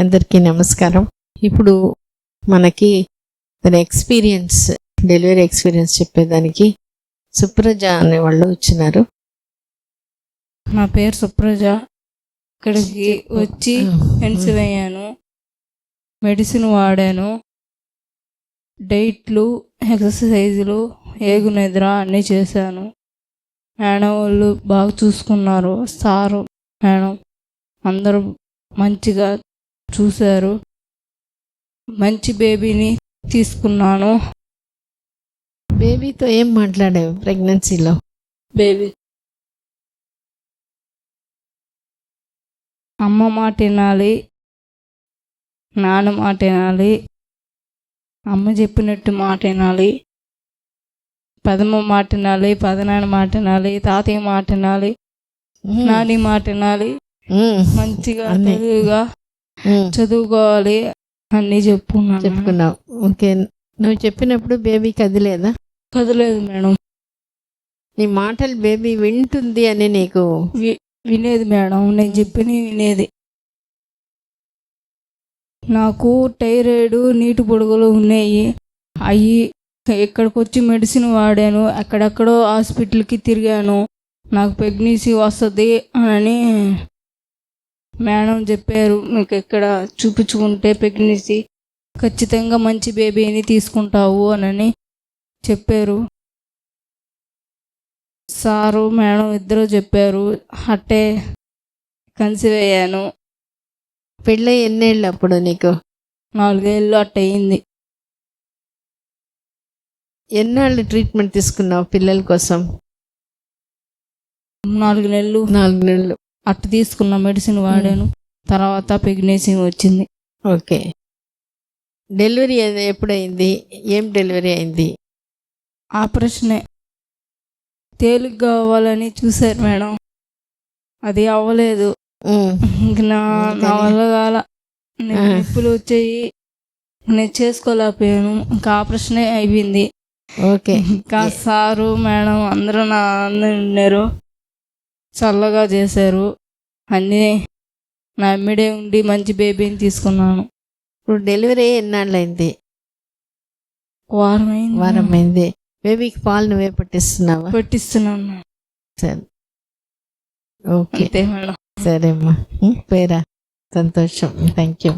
అందరికీ నమస్కారం. ఇప్పుడు మనకి తన ఎక్స్పీరియన్స్, డెలివరీ ఎక్స్పీరియన్స్ చెప్పేదానికి సుప్రజ అనే వాళ్ళు వచ్చినారు. నా పేరు సుప్రజ. ఇక్కడికి వచ్చి పెన్సిల్ అయ్యాను, మెడిసిన్ వాడాను, డైట్లు, ఎక్సర్సైజులు, ఏగు నిద్ర అన్నీ చేశాను. మేడం వాళ్ళు బాగా చూసుకున్నారు. సారు మేడం అందరూ మంచిగా చూశారు. మంచి బేబీని తీసుకున్నాను. బేబీతో ఏం మాట్లాడావు ప్రెగ్నెన్సీలో? బేబీ అమ్మ మాట వినాలి, నాన్న మాట వినాలి, అమ్మ చెప్పినట్టు మాట వినాలి, పెదమ్మ మాట వినాలి, పెదనాన్న మాట వినాలి, తాతయ్య మాట వినాలి, నాని మాట వినాలి, మంచిగా తెలివిగా చదువుకోవాలి అన్నీ చెప్పుకున్నావు. ఓకే, నువ్వు చెప్పినప్పుడు బేబీ కదిలేదా? కదలేదు మేడం. నీ మాటలు బేబీ వింటుంది అని నీకు వినేది మేడం, నేను చెప్పిన వినేది. నాకు థైరాయిడ్, నీటి పొడుగులు ఉన్నాయి. అవి ఇక్కడికి వచ్చి మెడిసిన్ వాడాను, ఎక్కడెక్కడో హాస్పిటల్కి తిరిగాను. నాకు ప్రెగ్నెన్సీ వస్తుంది అని మేడం చెప్పారు. మీకు ఎక్కడ చూపించుకుంటే ప్రెగ్నెన్సీ ఖచ్చితంగా మంచి బేబీని తీసుకుంటావు అని చెప్పారు. సారు మేడం ఇద్దరు చెప్పారు. అట్టే కన్సీవ్ అయ్యాను. పెళ్ళి ఎన్నేళ్ళు అప్పుడు నీకు? 4 ఏళ్ళు అట్ట అయింది. ఎన్నాళ్ళు ట్రీట్మెంట్ తీసుకున్నావు పిల్లల కోసం? 4 నెలలు. 4 నెలలు అట్ట తీసుకున్న మెడిసిన్ వాడాను. తర్వాత ప్రెగ్నెన్సీ వచ్చింది. ఓకే, డెలివరీ ఎప్పుడైంది? ఏం డెలివరీ అయింది? ఆపరేషనే. తేలిగ్గా అవ్వాలని చూశారు మేడం, అది అవ్వలేదు. ఇంక నా వల్ల కాల, నొప్పులు వచ్చాయి, నేను చేసుకోలేకపోయాను. ఇంకా ఆపరేషనే అయిపోయింది. ఓకే, ఇంకా సారు మేడం అందరూ నా ఉన్నారు, చల్లగా చేశారు. అన్నీ నా అమ్మిడే ఉండి మంచి బేబీని తీసుకున్నాను. ఇప్పుడు డెలివరీ ఎన్నాళ్ళైంది? వారం అయింది. బేబీకి పాలు నువ్వే పట్టిస్తున్నావా? పెట్టిస్తున్నాను. సరే, ఓకే, అంతే మేడం. సరే అమ్మా. పేరా? సంతోషం, థ్యాంక్ యూ.